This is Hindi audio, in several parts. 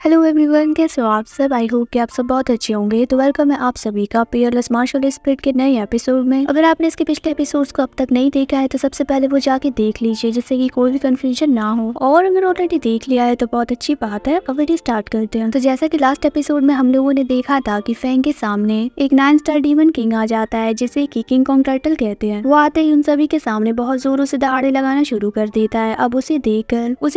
हेलो एवरीवन, कैसे हो आप सब। आई होप कि आप सब बहुत अच्छे होंगे। तो वेलकम है आप सभी का पियरलेस मार्शल स्पिरिट के नए एपिसोड में। अगर आपने इसके पिछले एपिसोड्स को अब तक नहीं देखा है तो सबसे पहले वो जाके देख लीजिए, जिससे कि कोई भी कंफ्यूजन ना हो। और अगर ऑलरेडी देख लिया है तो बहुत अच्छी बात है। अब वीडियो स्टार्ट करते हैं। तो जैसा कि लास्ट एपिसोड में हम लोगों ने देखा था कि फैंग के सामने एक 9 स्टार डीमन किंग आ जाता है, जिसे कि किंग कॉन्ग टर्टल कहते हैं। वो आते ही उन सभी के सामने बहुत जोरों से दहाड़े लगाना शुरू कर देता है। अब उसे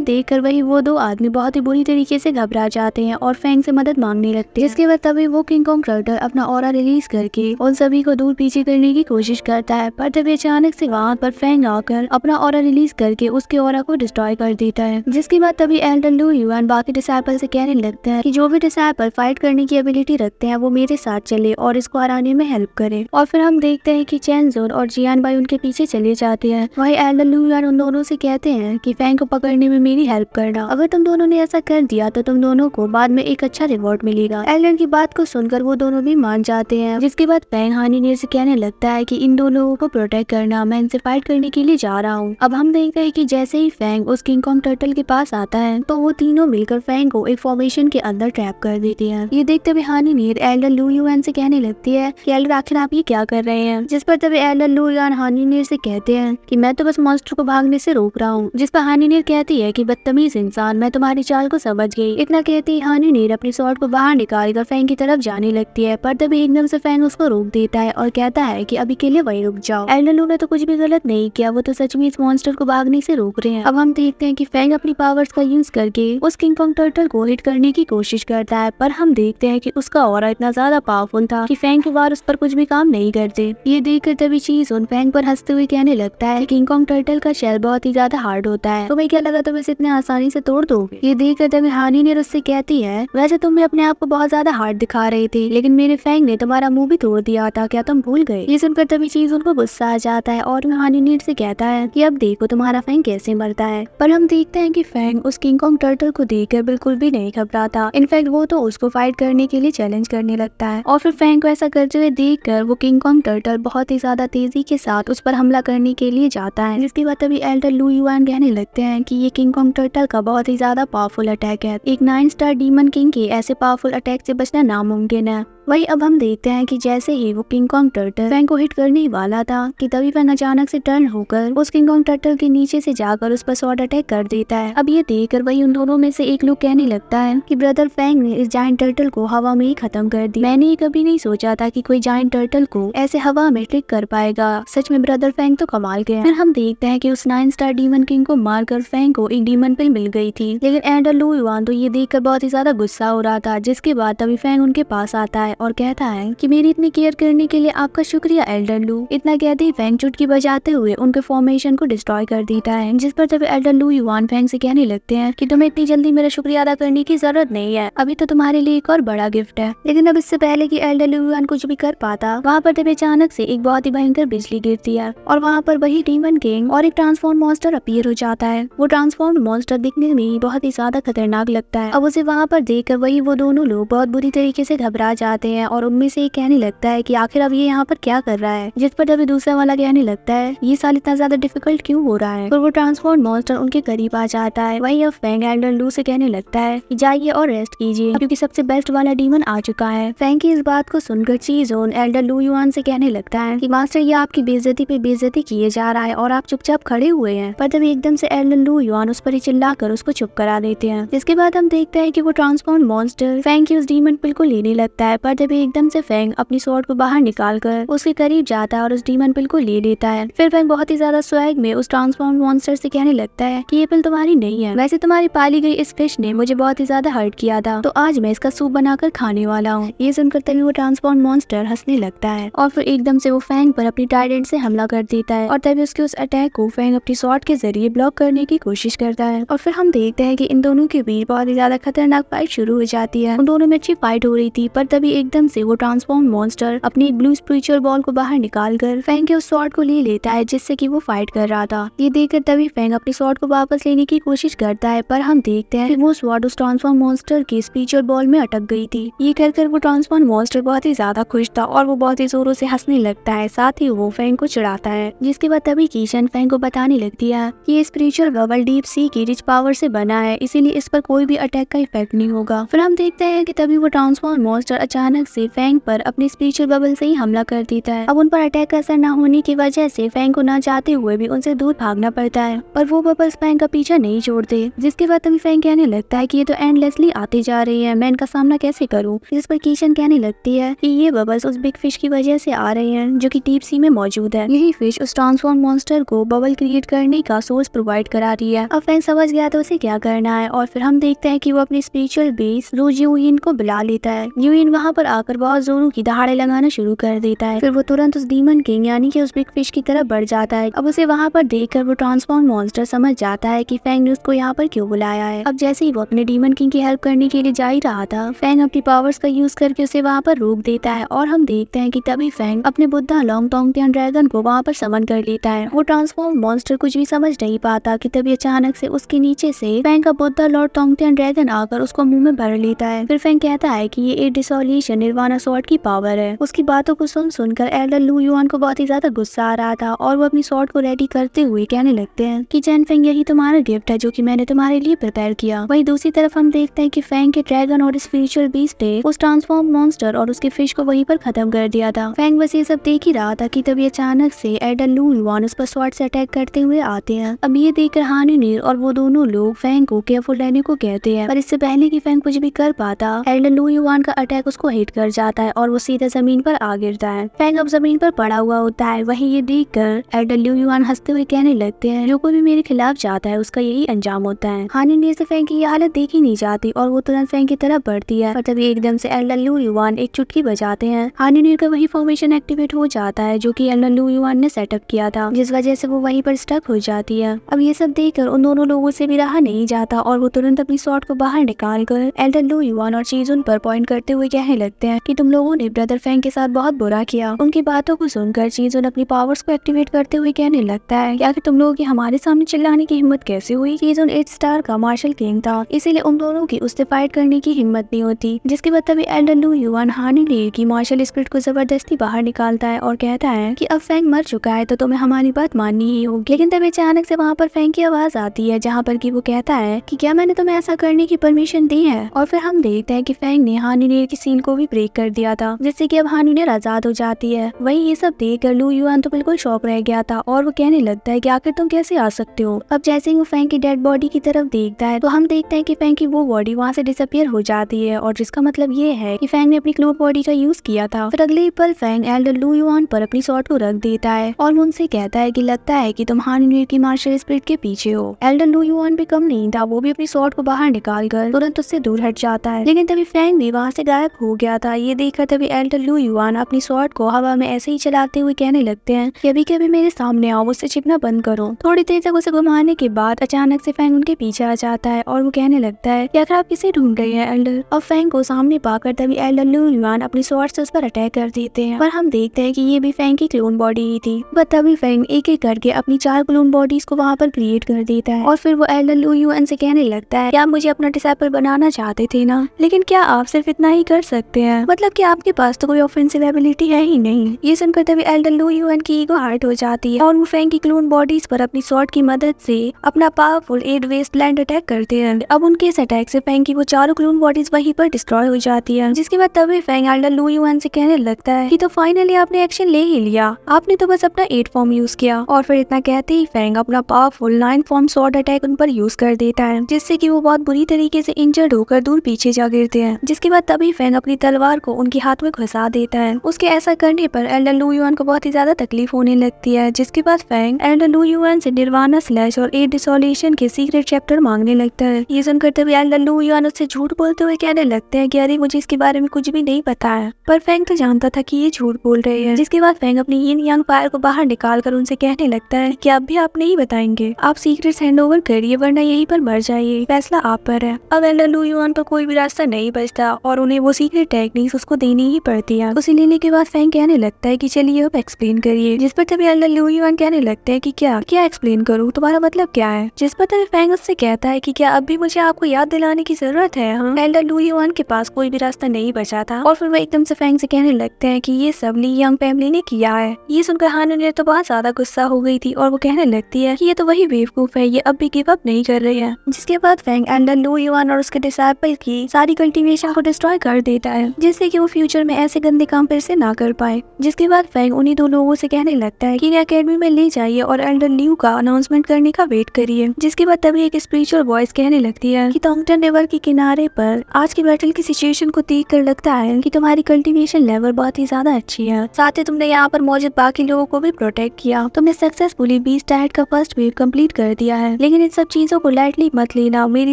देखकर वही वो दो आदमी बहुत ही बुरी तरीके से घबरा जाते हैं और फैंग से मदद मांगने लगते हैं। जिसके बाद तभी वो किंग कॉन्ग टर्टल अपना ऑरा रिलीज करके उन सभी को दूर पीछे करने की कोशिश करता है, पर तभी अचानक से वहाँ पर फैंग आकर अपना ऑरा रिलीज करके उसके ऑरा को डिस्ट्रॉय कर देता है। जिसके बाद तभी एल्डर लू युआन बाकी डिसाइपल से कहने लगता है कि जो भी डिसाइपल फाइट करने की एबिलिटी रखते हैं वो मेरे साथ चले और इसको हराने में हेल्प करे। और फिर हम देखते हैं कि चैन जोन और जियान बाई उनके पीछे चले जाते हैं। वही एल्डर लू युआन उन दोनों से कहते हैं कि फैंग को पकड़ने में मेरी हेल्प करना। अगर तुम दोनों ने ऐसा कर दिया तो तुम दोनों को बाद में एक अच्छा रिवॉर्ड मिलेगा। एल्डर की बात को सुनकर वो दोनों भी मान जाते हैं। जिसके बाद फैंग हानिनीर से कहने लगता है कि इन दोनों लोगों को प्रोटेक्ट करना, मैं इनसे फाइट करने के लिए जा रहा हूँ। अब हम देखते हैं कि जैसे ही फैंग उस किंग कॉन्ग टर्टल के पास आता है तो वो तीनों मिलकर फैंग को एक फॉर्मेशन के अंदर ट्रैप कर देते हैं। ये देखते हुए हानिनीर एल्डर लू युआन से कहने लगती है कि एल्डर आखिर आप ये क्या कर रहे हैं। जिस पर तभी एल्डर लू युआन हानिनीर से कहते हैं कि मैं तो बस मॉन्स्टर को भागने से रोक रहा हूँ। जिस पर हानिनीर कहती है कि बदतमीज इंसान, मैं तुम्हारी चाल को समझ गई। इतना कहती ही हानिनीर अपनी स्वॉर्ड को बाहर निकालकर फैंग की तरफ जाने लगती है, पर तभी एकदम से फैंग उसको रोक देता है और कहता है कि अभी के लिए वहीं रुक जाओ। एल्डर लू ने तो कुछ भी गलत नहीं किया, वो तो सच में इस मॉन्स्टर को भागने से रोक रहे हैं। अब हम देखते हैं कि फैंग अपनी पावर्स का यूज करके उस किंग कॉन्ग टर्टल को हिट करने की कोशिश करता है, पर हम देखते हैं कि उसका ऑरा इतना ज्यादा पावरफुल था कि फैंग के वार उस पर कुछ भी काम नहीं करते। ये देखकर तभी चीज उन फैंग पर हंसते हुए कहने लगता है किंग कॉन्ग टर्टल का शेल बहुत ही ज्यादा हार्ड होता है, तुम्हें क्या लगा तुम इसे इतने आसानी से तोड़ दोगे। ये देखकर तभी हानिनीर उससे कहती है वैसे तुम अपने आप को बहुत ज्यादा हार्ड दिखा रहे थे, लेकिन मेरे फैंग ने तुम्हारा मुंह भी तोड़ दिया था, क्या तुम भूल गए। ये सुनकर तभी चीज उनको गुस्सा आ जाता है और हानिनीर से कहता है कि अब देखो तुम्हारा फैंग कैसे मरता है। पर हम देखते हैं कि फैंग उस किंग कॉन्ग टर्टल को देखकर बिल्कुल भी नहीं घबराता। इनफैक्ट वो तो उसको फाइट करने के लिए चैलेंज करने लगता है। और फिर फैंग को ऐसा करते हुए देखकर वो किंग कॉन्ग टर्टल बहुत ही ज्यादा तेजी के साथ उस पर हमला करने के लिए जाता है। जिसके बाद तभी एल्डर लू युआन कहने लगते हैं कि ये किंग कॉन्ग टर्टल का बहुत ही ज्यादा पावरफुल अटैक है। एक 9 स्टार डीमन किंग के ऐसे पावरफुल अटैक से बचना नामुमकिन है। वही अब हम देखते हैं कि जैसे ही वो किंग कॉन्ग टर्टल फैंग को हिट करने वाला था कि तभी फैंग अचानक से टर्न होकर उस किंग कॉन्ग टर्टल के नीचे से जाकर उस पर स्वॉर्ड अटैक कर देता है। अब ये देखकर वही उन दोनों में से एक लोग कहने लगता है कि ब्रदर फैंग ने इस जायंट टर्टल को हवा में ही खत्म कर दी। मैंने कभी नहीं सोचा था कि कोई जायंट टर्टल को ऐसे हवा में ट्रिक कर पाएगा। सच में ब्रदर फैंग तो कमाल के हैं। फिर हम देखते हैं कि उस 9 स्टार डीमन किंग को मारकर फैंग को एक डीमन पिल मिल गई थी, लेकिन एल्डर लू युआन तो ये देखकर बहुत ही ज्यादा गुस्सा हो रहा था। जिसके बाद तभी फैंग उनके पास आता है और कहता है कि मेरी इतनी केयर करने के लिए आपका शुक्रिया एल्डर लू। इतना कहते ही फैंग चुटकी बजाते हुए उनके फॉर्मेशन को डिस्ट्रॉय कर देता है। जिस पर तभी एल्डर लू युआन फैंग से कहने लगते हैं कि तुम्हें इतनी जल्दी मेरा शुक्रिया अदा करने की जरूरत नहीं है, अभी तो तुम्हारे लिए एक और बड़ा गिफ्ट है। लेकिन अब इससे पहले कि एल्डर लू युआन कुछ भी कर पाता, वहाँ पर तभी अचानक से एक बहुत ही भयंकर बिजली गिरती है और वहाँ पर वही डीमन किंग और एक ट्रांसफॉर्म मॉन्स्टर अपीयर हो जाता है। वो ट्रांसफॉर्म मॉन्स्टर दिखने में बहुत ही ज्यादा खतरनाक लगता है। अब उसे वहाँ पर देखकर वही वो दोनों लोग बहुत बुरी तरीके से घबरा जाते हैं और उनमें से एक कहने लगता है कि आखिर अब ये यहाँ पर क्या कर रहा है। जिस पर तभी दूसरा वाला कहने लगता है ये साल इतना ज्यादा डिफिकल्ट क्यों हो रहा है। तो वो ट्रांसफॉर्म मॉन्स्टर उनके करीब आ जाता है। वही अब फैंग एल्डर लू से कहने लगता है कि जाइए और रेस्ट कीजिए, क्योंकि सबसे बेस्ट वाला डीमन आ चुका है। फैंग की इस बात को सुनकर चीज़ोन एल्डर लू युआन से कहने लगता है कि मास्टर ये आपकी बेइज्जती पे बेइज्जती किए जा रहा है और आप चुपचाप खड़े हुए हैं। पर तभी एकदम से एल्डर लू युआन उस पर ही चिल्लाकर उसको चुप करा देते हैं। जिसके बाद हम देखते हैं कि वो ट्रांसफॉर्म मॉन्स्टर फैंग की उस डीमन पिल को लेने लगता है, पर तभी एकदम से फैंग अपनी स्वॉर्ड को बाहर निकालकर उसके करीब जाता है और उस डीमन पिल को ले लेता है। फिर फैंग बहुत ही ज्यादा स्वैग में उस ट्रांसफॉर्म मॉन्स्टर से कहने लगता है कि ये पिल तुम्हारी नहीं है, वैसे तुम्हारी पाली गई इस फिश ने मुझे बहुत ही ज्यादा हर्ट किया था, तो आज मैं इसका सूप बनाकर खाने वाला हूँ। ये सुनकर तभी वो ट्रांसफॉर्म मॉन्स्टर हंसने लगता है और फिर एकदम से वो फैंग पर अपनी टाइडेंट से हमला कर देता है और तभी उसके उस अटैक को फैंग अपनी स्वॉर्ड के जरिए ब्लॉक करने की कोशिश करता है। और फिर हम देखते हैं कि इन दोनों के बीच बहुत ही ज्यादा खतरनाक फाइट शुरू हो जाती है। उन दोनों में अच्छी फाइट हो रही थी, पर तभी एकदम से वो ट्रांसफॉर्म मॉन्स्टर अपनी ब्लू स्पिरिचुअल बॉल को बाहर निकालकर फैंग के उस स्वॉर्ड को ले लेता है जिससे कि वो फाइट कर रहा था। ये देखकर तभी फैंग अपनी स्वॉर्ड को वापस लेने की कोशिश करता है, पर हम देखते हैं कि वो स्वॉर्ड उस ट्रांसफॉर्म मॉन्स्टर की स्पिरिचुअल बॉल में अटक गई थी। ये कहकर वो ट्रांसफॉर्म मॉन्स्टर बहुत ही ज्यादा खुश था और वो बहुत ही जोरों से हंसने लगता है, साथ ही वो फैंग को चिढ़ाता है। जिसके बाद तभी कीशन फैंग को बताने लगती है कि ये स्पिरिचुअल बबल डीप सी की रिच पावर से बना है, इसीलिए इस पर कोई भी अटैक का इफेक्ट नहीं होगा। फिर हम देखते हैं कि तभी वो ट्रांसफॉर्म मॉन्स्टर अचानक से फैंग पर अपनी स्पिरिचुअल बबल से ही हमला कर देता है। अब उन पर अटैक का असर न होने की वजह से फैंग को न चाहते हुए भी उनसे दूर भागना पड़ता है, पर वो बबल्स फैंग का पीछा नहीं छोड़ते। जिसके बाद तभी फैंग कहने लगता है कि ये तो एंडलेसली आते जा रही है, मैं इनका सामना कैसे करूं। जिस पर कीशन कहने लगती है कि ये बबल्स उस बिग फिश की वजह से आ रहे हैं जो कि डीप सी में मौजूद है। यही फिश उस ट्रांसफॉर्म मॉन्स्टर को बबल क्रिएट करने का सोर्स प्रोवाइड करा रही है। अब फैंग समझ गया तो उसे क्या करना है और फिर हम देखते हैं कि वो अपनी स्पिरिचुअल बेस रोज यूइन को बुला लेता है। यूइन वहाँ पर आकर बहुत जोरों की दहाड़े लगाना शुरू कर देता है। फिर वो तुरंत उस डीमन किंग यानी कि उस बिग फिश की तरफ बढ़ जाता है। अब उसे वहाँ पर देखकर वो ट्रांसफॉर्म मॉन्स्टर समझ जाता है कि फैंग ने उसको यहाँ पर क्यों बुलाया है। अब जैसे ही वो अपने डीमन किंग की हेल्प करने के लिए जा ही रहा था, फैंग अपनी पावर्स का यूज करके उसे वहाँ पर रोक देता है और हम देखते हैं कि तभी फैंग अपने बुद्धा लॉन्ग टोंगटियन ड्रैगन को वहाँ पर समन कर लेता है। वो ट्रांसफॉर्म मॉन्स्टर कुछ भी समझ नहीं पाता कि तभी अचानक से उसके नीचे से फैंग का बुद्धा लॉर्ड टोंगटियन ड्रैगन आकर उसको मुंह में भर लेता है। फिर फैंग कहता है कि ये एक डिसोल्यूशन निर्वाणा स्वॉर्ड की पावर है। उसकी बातों को सुनकर एल्डर लू युआन को बहुत ही ज्यादा गुस्सा आ रहा था और वो अपनी स्वॉर्ड को रेडी करते हुए कहने लगते हैं कि चैन फेंग यही तुम्हारा गिफ्ट है जो कि मैंने तुम्हारे लिए प्रिपेयर किया। वहीं दूसरी तरफ हम देखते हैं कि फैंग के ड्रैगन और स्पिरिचुअल बीस्ट ने उस ट्रांसफॉर्म मॉन्स्टर और उसके फिश को वहीं पर खत्म कर दिया था। फैंग बस ये सब देख ही रहा था कि तभी अचानक से एल्डर लू युआन उस पर स्वॉर्ड से अटैक करते हुए आते हैं। अब ये देखकर हानिनीर और वो दोनों लोग फैंग को केयरफुल रहने को कहते हैं, पर इससे पहले कि फैंग कुछ भी कर पाता, एल्डर लू युआन का अटैक उसको हिट कर जाता है और वो सीधा जमीन पर आ गिरता है। फैंग अब जमीन पर पड़ा हुआ होता है। वहीं ये देखकर एल्डर लू युआन हंसते हुए कहने लगते हैं जो कोई भी मेरे खिलाफ जाता है उसका यही अंजाम होता है। हानिनीर से फैंग की ये हालत देख ही नहीं जाती और वो तुरंत फैंग की तरफ बढ़ती है, पर तभी एकदम से एल्डर लू युआन एक चुटकी बजाते हैं। हानिनीर का वही फॉर्मेशन एक्टिवेट हो जाता है जो कि एल्डर लू युआन ने सेटअप किया था, जिस वजह से वो वहीं पर स्टक हो जाती है। अब ये सब देखकर उन दोनों लोगों से भी रहा नहीं जाता और वो तुरंत अपनी स्वॉर्ड को बाहर निकाल कर एल्डर लू युआन और चीजुन पर पॉइंट करते हुए कहने लगते हैं कि तुम लोगों ने ब्रदर फैंग के साथ बहुत बुरा किया। उनकी बातों को सुनकर चीजुन अपनी पावर्स को एक्टिवेट करते हुए कहने लगता है कि आखिर तुम लोगों की हमारे सामने चिल्लाने की हिम्मत कैसे हुई। चीजुन 8 स्टार का मार्शल किंग था, इसीलिए उन दोनों की उससे फाइट करने की हिम्मत नहीं होती। जिसके बाद तभी एल्डर लू युआन हानिनीर की मार्शल स्पिरिट को जबरदस्ती बाहर निकालता है और कहता है कि अब फैंग मर चुका है तो तुम्हें हमारी बात माननी ही होगी। लेकिन तभी अचानक से वहाँ पर फैंग की आवाज आती है जहाँ पर कि वो कहता है कि क्या मैंने तुम्हें ऐसा करने की परमिशन दी है। और फिर हम देखते हैं कि फैंग ने हानिनीर की सील को भी ब्रेक कर दिया था, जिससे कि अब हानिनीर आजाद हो जाती है। वहीं ये सब देखकर लू युआन तो बिल्कुल शॉक रह गया था और वो कहने लगता है कि आखिर तुम कैसे आ सकते हो। अब जैसे ही वो फैंग की डेड बॉडी की तरफ देखता है तो हम देखते हैं कि फैंग की वो बॉडी वहाँ से डिसअपियर हो जाती है और जिसका मतलब ये है कि फैंग ने अपनी क्लोन बॉडी का यूज किया था। फिर अगले ही पल फैंग एल्डर लू युआन पर अपनी स्वॉर्ड को रख देता है और वो उनसे कहता है कि लगता है कि तुम हानिनीर की मार्शल स्पिरिट के पीछे हो। एल्डर लू युआन भी कम नहीं था, वो भी अपनी स्वॉर्ड को बाहर निकाल कर तुरंत उससे दूर हट जाता है। लेकिन तभी फैंग भी वहाँ से गायब हो गया था। ये देखकर तभी एल्डर लू युआन अपनी स्वॉर्ड को हवा में ऐसे ही चलाते हुए कहने लगते हैं कि अभी कभी मेरे सामने आओ, मुझसे छिपना बंद करो। थोड़ी देर तक उसे घुमाने के बाद अचानक से फैंग उनके पीछे आ जाता है और वो कहने लगता है कि आखिर आप किसे ढूंढ रहे हैं एल्डर। और फैंग को सामने पाकर तभी एल्डर लू युआन अपनी स्वॉर्ड से उस पर अटैक कर देते हैं, पर हम देखते हैं कि ये भी फैंग की क्लोन बॉडी ही थी। बट तभी फैंग एक एक करके अपनी 4 क्लोन बॉडीज को वहाँ पर क्रिएट कर देता है और फिर वो एल्डर लू युआन से कहने लगता है कि आप मुझे अपना डिसाइपल बनाना चाहते थे ना, लेकिन क्या आप सिर्फ इतना ही कर सकते हैं, मतलब कि आपके पास तो कोई ऑफेंसिव एबिलिटी है ही नहीं। ये सुनकर तभी एल्डर लू युआन की ईगो हर्ट हो जाती है और वो फैंग की क्लोन बॉडीज पर अपनी स्वॉर्ड की मदद से अपना पावरफुल 8 वेस्टलैंड अटैक करते हैं। अब उनके इस अटैक से फैंग की वो 4 क्लोन बॉडीज वहीं पर डिस्ट्रॉय हो जाती है। जिसके बाद तभी फैंग एल्डर लू युआन से कहने लगता है कि तो फाइनली आपने एक्शन ले ही लिया, आपने तो बस अपना 8 फॉर्म यूज किया। और फिर इतना कहते ही फैंग अपना पावरफुल 9 फॉर्म स्वॉर्ड अटैक उन पर यूज कर देता है, जिससे कि वो बहुत बुरी तरीके से इंजर्ड होकर दूर पीछे जा गिरते हैं। जिसके बाद तभी फैंग अपनी तलवार को उनके हाथ में घुसा देता है। उसके ऐसा करने पर एल्डर लू युआन को बहुत ही ज्यादा तकलीफ होने लगती है। जिसके बाद फैंग एल्डर लू युआन से निर्वाणा स्लैश और 8 डिसोल्यूशन के सीक्रेट चैप्टर मांगने लगता है। ये सुनकर तभी एल्डर लू युआन उससे झूठ बोलते हुए कहने लगते हैं कि अरे मुझे इसके बारे में कुछ भी नहीं पता है, पर फैंग तो जानता था कि ये झूठ बोल रहे हैं। जिसके बाद फैंग अपनी यिन यांग फायर को बाहर निकाल कर उनसे कहने लगता है कि अब भी आप नहीं बताएंगे, आप सीक्रेट्स हैंड ओवर करिए वरना यहीं पर मर जाइए, फैसला आप पर है। अब एल्डर लू युआन पर कोई भी रास्ता नहीं बचता और उन्हें वो सीक्रेट टेक्निक्स उसको देनी ही पड़ती है। उसे लेने के बाद फैंग कहने लगता है कि चलिए अब एक्सप्लेन करिए, जिस पर तभी एल्डर लू युआन कहने लगता है कि क्या क्या एक्सप्लेन करूँ, तुम्हारा मतलब क्या है। जिस पर तभी फैंग उससे कहता है कि क्या अब भी मुझे आपको याद दिलाने की जरूरत है। हाँ, एल्डर लू युआन के पास कोई भी रास्ता नहीं बचा था और फिर वो एकदम से फैंग से कहने लगते हैं कि ये सब ली यंग फैमिली ने किया है। ये सुनकर हान ने तो बहुत ज्यादा गुस्सा हो गई थी और वो कहने लगती है कि ये तो वही बेवकूफ है, ये अब भी गिव अप नहीं कर रही है। जिसके बाद फैंग एल्डर लू युआन और उसके डिसाइपल की सारी कल्टीवेशन को डिस्ट्रॉय कर देता है, जिससे कि वो फ्यूचर में ऐसे गंदे काम फिर से ना कर पाए। जिसके बाद फैंग उन्हीं दो लोगों से कहने लगता है कि इन्हें अकेडमी में ले जाइए और एल्डर ल्यू का अनाउंसमेंट करने का वेट करिए। जिसके बाद तभी एक स्पिरिचुअल वॉइस कहने लगती है कि टोंगटन रिवर के किनारे पर आज की बैटल की सिचुएशन को देख कर लगता है कि तुम्हारी कल्टीवेशन लेवल बहुत ही ज्यादा अच्छी है, साथ ही तुमने यहाँ पर मौजूद बाकी लोगों को भी प्रोटेक्ट किया। तुमने सक्सेसफुली बीस्ट डाइट का फर्स्ट वेव कंप्लीट कर दिया है, लेकिन इन सब चीजों को लाइटली मत लेना, मेरी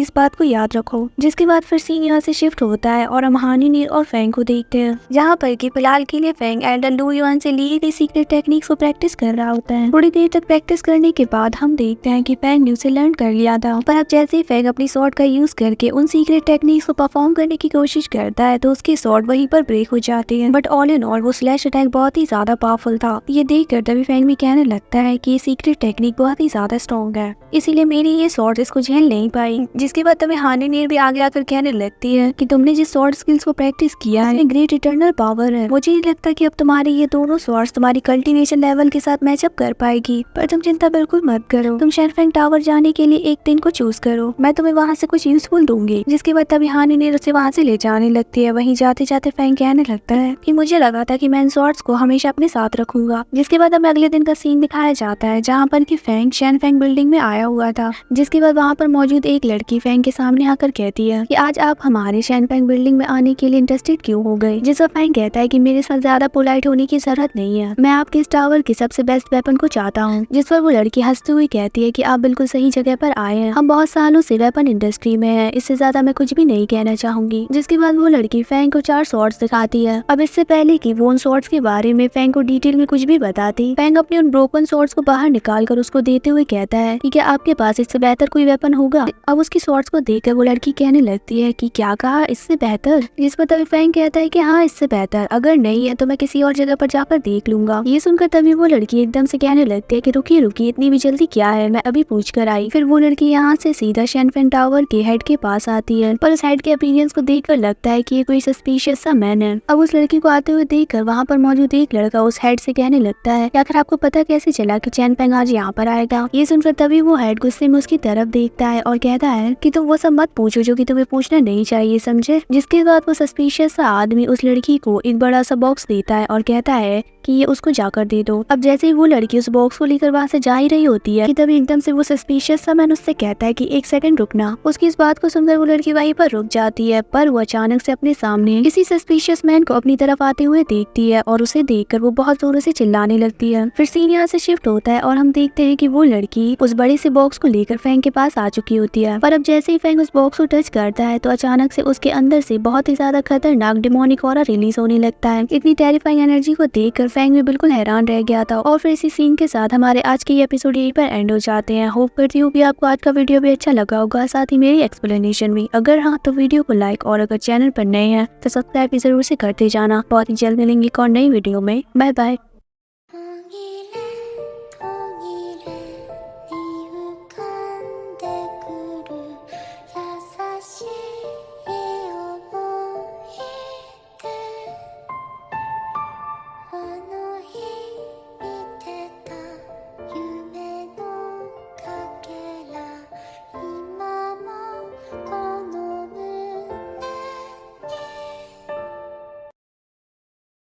इस बात को याद रखो। जिसके बाद फिर सीन यहाँ से शिफ्ट होता है और हम हानी नीर और फैंग को देखते हैं, जहाँ पर कि फिलहाल के लिए फैंग एल्डर लू युआन से ली गई सीक्रेट टेक्निक्स को प्रैक्टिस कर रहा होता है। थोड़ी देर तक प्रैक्टिस करने के बाद हम देखते हैं कि फैंग ने उसे लर्न कर लिया था, पर अब जैसे ही फैंग अपनी स्वॉर्ड का यूज करके उन सीक्रेट टेक्निक्स को परफॉर्म करने की कोशिश करता है तो उसकी स्वॉर्ड वहीं पर ब्रेक हो जाती है। बट ऑल इन ऑल वो स्लैश अटैक बहुत ही ज्यादा पावरफुल था। ये देखकर तभी फैंग भी कहने लगता है कि ये सीक्रेट टेक्निक बहुत ही ज्यादा स्ट्रॉन्ग है, इसीलिए मेरी ये स्वॉर्ड इसको झेल नहीं पाई। जिसके बाद तभी हानी नीर भी आगे आकर कहने लगती है कि तुमने जिस स्वॉर्ड स्किल्स को प्रैक्टिस किया है ग्रेट इटर्नल पावर है, मुझे नहीं लगता कि अब तुम्हारी ये दोनों स्वॉर्ड्स तुम्हारी कल्टीवेशन लेवल के साथ मैचअप कर पाएगी, पर तुम चिंता बिल्कुल मत करो। तुम शेनफेंग टावर जाने के लिए एक दिन को चूज करो, मैं तुम्हें वहाँ से कुछ यूजफुल दूंगी। जिसके बाद तभी हानी नीर उसे वहाँ से ले जाने लगती है। वहीं जाते जाते फैंग कहने लगता है कि मुझे लगा था कि मैं इन स्वॉर्ड्स को हमेशा अपने साथ रखूंगा। जिसके बाद हमें अगले दिन का सीन दिखाया जाता है, जहाँ पर कि फैंग शेनफेंग बिल्डिंग में आया हुआ था। जिसके बाद वहाँ पर मौजूद एक लड़की फैंग के सामने आकर कहती है कि आज आप हमारे शेनफेंग बिल्डिंग में आने के लिए इंटरेस्टेड क्यों हो गए। जिस पर फैंग कहता है कि मेरे साथ ज्यादा पोलाइट होने की जरूरत नहीं है, मैं आपके इस टावर के सबसे बेस्ट वेपन को चाहता हूँ। जिस पर वो लड़की हंसते हुए कहती है कि आप बिल्कुल सही जगह पर आए हैं, हम बहुत सालों से वेपन इंडस्ट्री में हैं, इससे ज्यादा मैं कुछ भी नहीं कहना चाहूंगी। जिसके बाद वो लड़की फैंग को 4 स्वॉर्ड्स दिखाती है। अब इससे पहले कि वो उन स्वॉर्ड्स के बारे में फैंग को डिटेल में कुछ भी बताती, फैंग अपने उन ब्रोकन स्वॉर्ड्स को बाहर निकाल कर उसको देते हुए कहता है कि क्या आपके पास इससे बेहतर कोई वेपन होगा। अब उसकी स्वॉर्ड्स को देखकर वो लड़की कहने लगती है कि क्या कहा, इससे बेहतर। जिस पर तभी फैंग कहता है कि हाँ इससे बेहतर, अगर नहीं है तो मैं किसी और जगह पर जाकर देख लूंगा। ये सुनकर तभी वो लड़की एकदम से कहने लगती है कि रुकिए रुकिए, इतनी भी जल्दी क्या है, मैं अभी पूछ कर आई। फिर वो लड़की यहाँ से सीधा शेनफेंग टावर के हेड के पास आती है, पर उस हेड के अपीयरेंस को देखकर लगता है कि ये कोई सस्पिशियस सा मैन है। अब उस लड़की को आते हुए देखकर वहाँ पर मौजूद एक लड़का उस हेड से कहने लगता है कि आखिर आपको पता कैसे चला कि शेनफेंग आज यहाँ पर आएगा। ये सुनकर तभी वो हेड गुस्से में उसकी तरफ देखता है और कहता है कि तुम वो सब मत पूछो जो कि तुम्हें पूछना नहीं चाहिए, समझे। जिसके बाद वो सस्पिशियस सा आदमी उस लड़की को एक बड़ा सा बॉक्स देता है और कहता है कि ये उसको जाकर दे दो। अब जैसे ही वो लड़की उस बॉक्स को लेकर वहाँ से जा ही रही होती है कि तभी एकदम से वो सस्पिशियस सा मैन उससे कहता है कि एक सेकंड रुकना। उसकी इस बात को सुनकर वो लड़की वहीं पर रुक जाती है, पर वो अचानक से अपने सामने किसी सस्पिशियस मैन को अपनी तरफ आते हुए देखती है और उसे देखकर वो बहुत जोरों से चिल्लाने लगती है। फिर सीन यहाँ से शिफ्ट होता है और हम देखते हैं कि वो लड़की उस बड़े से बॉक्स को लेकर फैंग के पास आ चुकी होती है। पर अब जैसे ही फैंग उस बॉक्स को टच करता है तो अचानक से उसके अंदर से बहुत ही ज्यादा खतरनाक डिमोनिक ऑरा रिलीज होने लगता है। इतनी टेरिफाइंग एनर्जी को देखकर फैंग भी बिल्कुल हैरान रह गया था। और फिर इसी सीन के साथ हमारे आज के एपिसोड यहीं पर एंड हो जाते हैं। होप करती हूँ कि आपको आज का वीडियो भी अच्छा लगा होगा, साथ ही मेरी एक्सप्लेनेशन भी। अगर हाँ तो वीडियो को लाइक और अगर चैनल पर नए हैं तो सब्सक्राइब जरूर से करते जाना। बहुत ही जल्द मिलेंगे एक और नई वीडियो में। Bye bye.